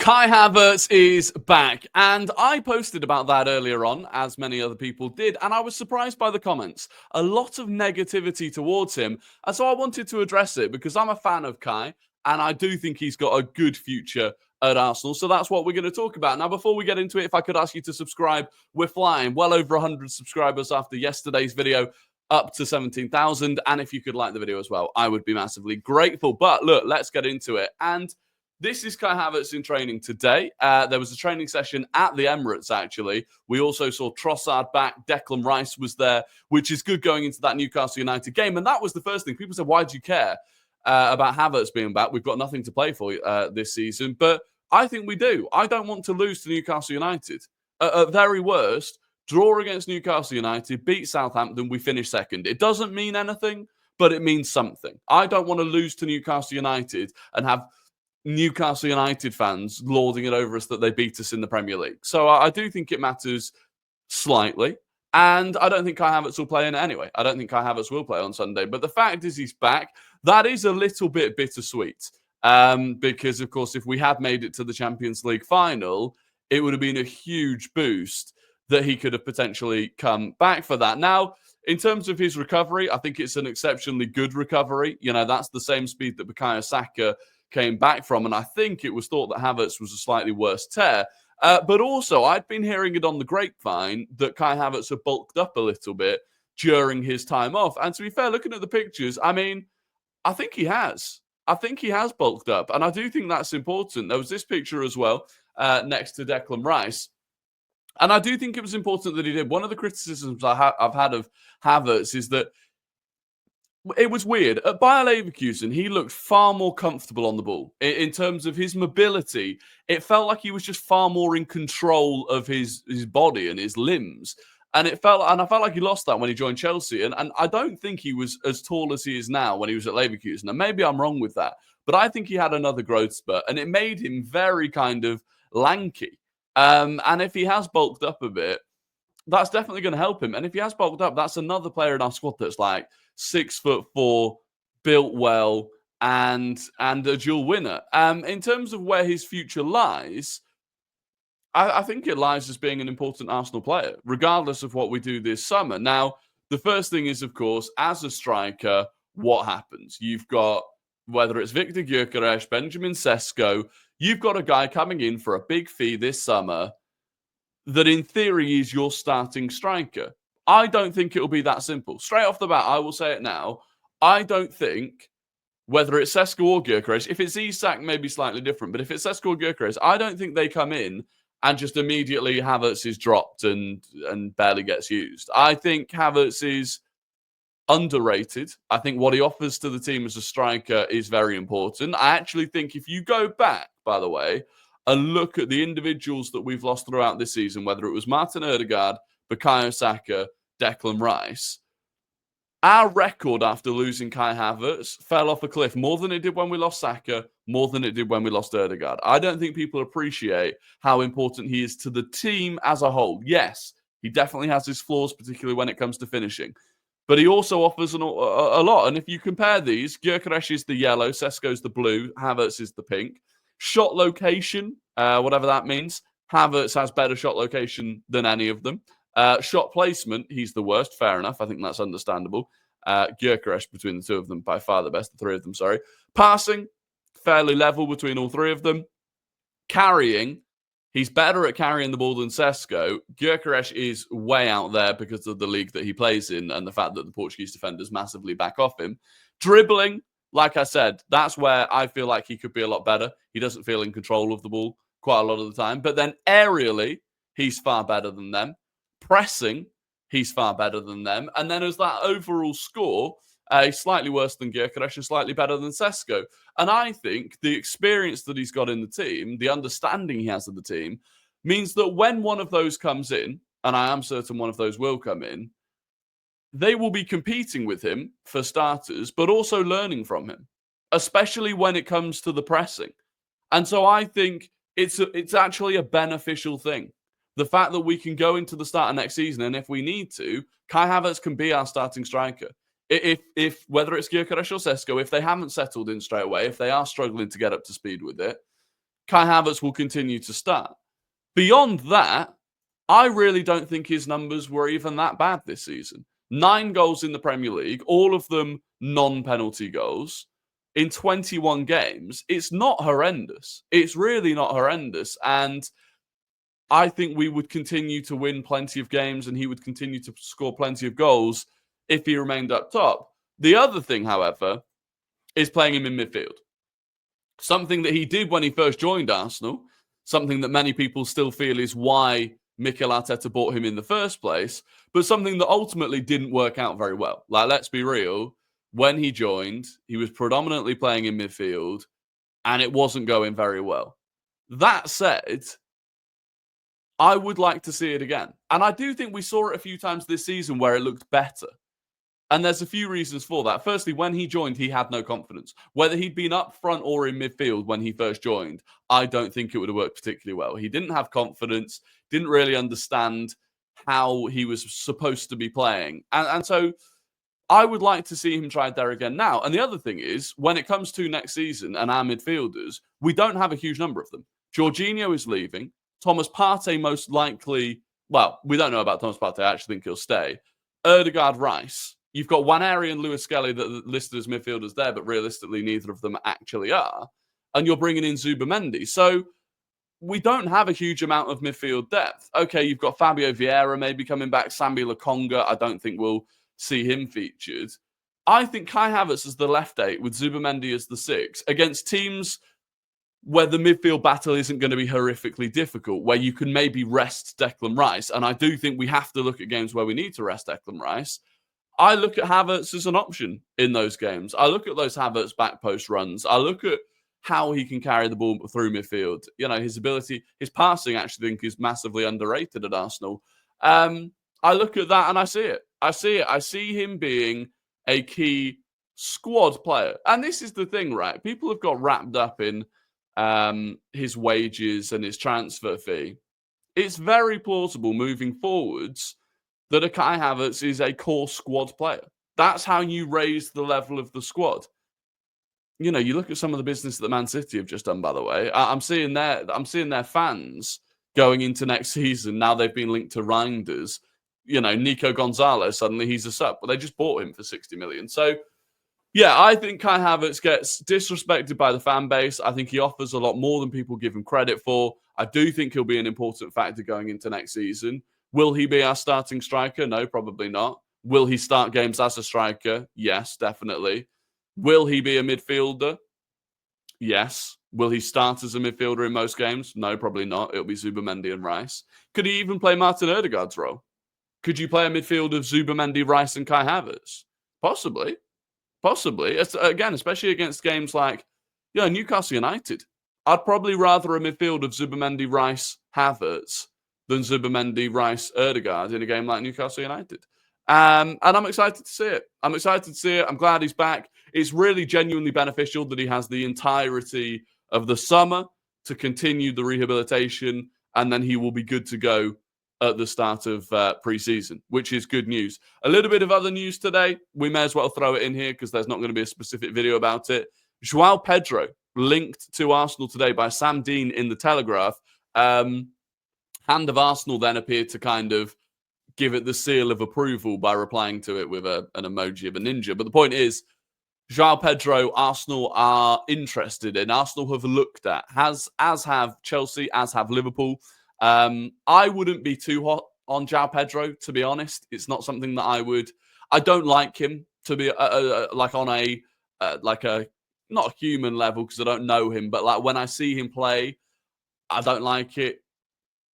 Kai Havertz is back, and I posted about that earlier on, as many other people did, and I was surprised by the comments. A lot of negativity towards him, and so I wanted to address it because I'm a fan of Kai, and I do think he's got a good future at Arsenal, so that's what we're going to talk about. Now, before we get into it, if I could ask you to subscribe, we're flying well over 100 subscribers after yesterday's video, up to 17,000, and if you could like the video as well, I would be massively grateful. But look, let's get into it, and this is Kai Havertz in training today. There was a training session at the Emirates, actually. We also saw Trossard back. Declan Rice was there, which is good going into that Newcastle United game. And that was the first thing. People said, why do you care about Havertz being back? We've got nothing to play for this season. But I think we do. I don't want to lose to Newcastle United. At very worst, draw against Newcastle United, beat Southampton, we finish second. It doesn't mean anything, but it means something. I don't want to lose to Newcastle United and have Newcastle United fans lording it over us that they beat us in the Premier League. So I do think it matters slightly. And I don't think Kai Havertz will play in it anyway. I don't think Kai Havertz will play on Sunday. But the fact is he's back. That is a little bit bittersweet. Because, of course, if we had made it to the Champions League final, it would have been a huge boost that he could have potentially come back for that. Now, in terms of his recovery, I think it's an exceptionally good recovery. You know, that's the same speed that Bukayo Saka came back from, and I think it was thought that Havertz was a slightly worse tear. But also, I'd been hearing it on the grapevine that Kai Havertz had bulked up a little bit during his time off. And to be fair, looking at the pictures, I mean, I think he has. I think he has bulked up, and I do think that's important. There was this picture as well next to Declan Rice, and I do think it was important that he did. One of the criticisms I've had of Havertz is that it was weird. At Bayer Leverkusen, he looked far more comfortable on the ball. In terms of his mobility, it felt like he was just far more in control of his body and his limbs. And I felt like he lost that when he joined Chelsea. And I don't think he was as tall as he is now when he was at Leverkusen. And maybe I'm wrong with that. But I think he had another growth spurt. And it made him very kind of lanky. And if he has bulked up a bit, that's definitely going to help him. And if he has bulked up, that's another player in our squad that's like 6'4", built well, and a dual winner. In terms of where his future lies, I think it lies as being an important Arsenal player, regardless of what we do this summer. Now, the first thing is, of course, as a striker, what happens? You've got, whether it's Victor Gyökeres, Benjamin Sesko, you've got a guy coming in for a big fee this summer that in theory is your starting striker. I don't think it'll be that simple. Straight off the bat, I will say it now. I don't think, whether it's Sesko or Gyökeres, if it's Isak, maybe slightly different, but if it's Sesko or Gyökeres, I don't think they come in and just immediately Havertz is dropped and barely gets used. I think Havertz is underrated. I think what he offers to the team as a striker is very important. I actually think if you go back, by the way, and look at the individuals that we've lost throughout this season, whether it was Martin Ødegaard, Bukayo Saka, Declan Rice, our record after losing Kai Havertz fell off a cliff more than it did when we lost Saka, more than it did when we lost Ødegaard. I don't think people appreciate how important he is to the team as a whole. Yes, he definitely has his flaws, particularly when it comes to finishing. But he also offers a lot. And if you compare these, Gyökeres is the yellow, Sesko's the blue, Havertz is the pink. Shot location, whatever that means, Havertz has better shot location than any of them. Shot placement, he's the worst. Fair enough. I think that's understandable. Gyökeres between the two of them, by far the best. The three of them, sorry. Passing, fairly level between all three of them. Carrying, he's better at carrying the ball than Sesko. Gyökeres is way out there because of the league that he plays in and the fact that the Portuguese defenders massively back off him. Dribbling, like I said, that's where I feel like he could be a lot better. He doesn't feel in control of the ball quite a lot of the time. But then aerially, he's far better than them. Pressing, he's far better than them. And then as that overall score, he's slightly worse than Gyökeres and slightly better than Sesko. And I think the experience that he's got in the team, the understanding he has of the team, means that when one of those comes in, and I am certain one of those will come in, they will be competing with him for starters, but also learning from him, especially when it comes to the pressing. And so I think it's actually a beneficial thing. The fact that we can go into the start of next season, and if we need to, Kai Havertz can be our starting striker. If whether it's Gyökeres or Sesko, if they haven't settled in straight away, if they are struggling to get up to speed with it, Kai Havertz will continue to start. Beyond that, I really don't think his numbers were even that bad this season. 9 goals in the Premier League, all of them non-penalty goals in 21 games. It's not horrendous. It's really not horrendous. And I think we would continue to win plenty of games and he would continue to score plenty of goals if he remained up top. The other thing, however, is playing him in midfield. Something that he did when he first joined Arsenal, something that many people still feel is why Mikel Arteta bought him in the first place, but something that ultimately didn't work out very well. Like, let's be real, when he joined, he was predominantly playing in midfield, and it wasn't going very well. That said, I would like to see it again. And I do think we saw it a few times this season where it looked better. And there's a few reasons for that. Firstly, when he joined, he had no confidence. Whether he'd been up front or in midfield when he first joined, I don't think it would have worked particularly well. He didn't have confidence, didn't really understand how he was supposed to be playing. And so I would like to see him try there again now. And the other thing is, when it comes to next season and our midfielders, we don't have a huge number of them. Jorginho is leaving. Thomas Partey most likely, well, we don't know about Thomas Partey. I actually think he'll stay. Ødegaard, Rice. You've got Waneri and Lewis Skelly that are listed as midfielders there, but realistically, neither of them actually are. And you're bringing in Zubamendi. So we don't have a huge amount of midfield depth. Okay, you've got Fabio Vieira maybe coming back. Sambi Lokonga, I don't think we'll see him featured. I think Kai Havertz is the left 8 with Zubamendi as the 6 against teams where the midfield battle isn't going to be horrifically difficult, where you can maybe rest Declan Rice. And I do think we have to look at games where we need to rest Declan Rice. I look at Havertz as an option in those games. I look at those Havertz back post runs. I look at how he can carry the ball through midfield. You know, his ability, his passing, I actually think is massively underrated at Arsenal. I look at that and I see it. I see him being a key squad player. And this is the thing, right? People have got wrapped up in his wages and his transfer fee. It's very plausible moving forwards that a Kai Havertz is a core squad player. That's how you raise the level of the squad. You know, you look at some of the business that Man City have just done, by the way. I'm seeing their fans going into next season. Now they've been linked to Reinders. You know, Nico Gonzalez, suddenly he's a sub. But they just bought him for 60 million. So, yeah, I think Kai Havertz gets disrespected by the fan base. I think he offers a lot more than people give him credit for. I do think he'll be an important factor going into next season. Will he be our starting striker? No, probably not. Will he start games as a striker? Yes, definitely. Will he be a midfielder? Yes. Will he start as a midfielder in most games? No, probably not. It'll be Zubamendi and Rice. Could he even play Martin Ødegaard's role? Could you play a midfield of Zubamendi, Rice, and Kai Havertz? Possibly. It's, again, especially against games like Newcastle United. I'd probably rather a midfield of Zubamendi, Rice, Havertz than Zubamendi, Rice, Ødegaard in a game like Newcastle United. And I'm excited to see it. I'm glad he's back. It's really genuinely beneficial that he has the entirety of the summer to continue the rehabilitation, and then he will be good to go at the start of pre-season, which is good news. A little bit of other news today. We may as well throw it in here because there's not going to be a specific video about it. João Pedro linked to Arsenal today by Sam Dean in the Telegraph. Hand of Arsenal then appeared to kind of give it the seal of approval by replying to it with an emoji of a ninja. But the point is, João Pedro, Arsenal are interested in. Arsenal have looked at, as have Chelsea, as have Liverpool. I wouldn't be too hot on João Pedro, to be honest. It's not something that I don't like him to be like on a not a human level because I don't know him, but like when I see him play, I don't like it.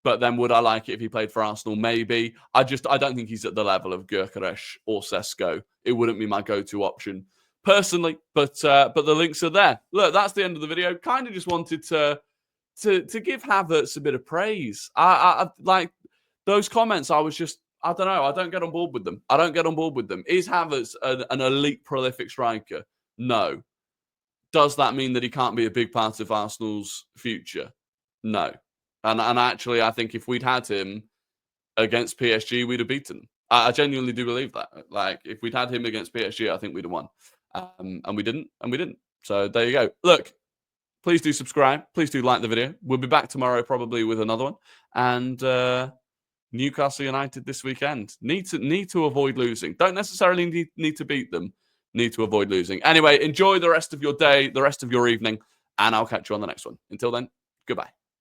But then would I like it if he played for Arsenal? Maybe. I don't think he's at the level of Gyökeres or Sesko. It wouldn't be my go-to option personally, but the links are there. Look, that's the end of the video. Kind of just wanted to give Havertz a bit of praise. I like those comments. I don't know. I don't get on board with them. Is Havertz an elite, prolific striker? No. Does that mean that he can't be a big part of Arsenal's future? No. And actually, I think if we'd had him against PSG, we'd have beaten. I genuinely do believe that. Like, if we'd had him against PSG, I think we'd have won. And we didn't. So there you go. Look, Please do subscribe. Please do like the video. We'll be back tomorrow probably with another one. And Newcastle United this weekend. Need to avoid losing. Don't necessarily need to beat them. Need to avoid losing. Anyway, enjoy the rest of your day, the rest of your evening, and I'll catch you on the next one. Until then, goodbye.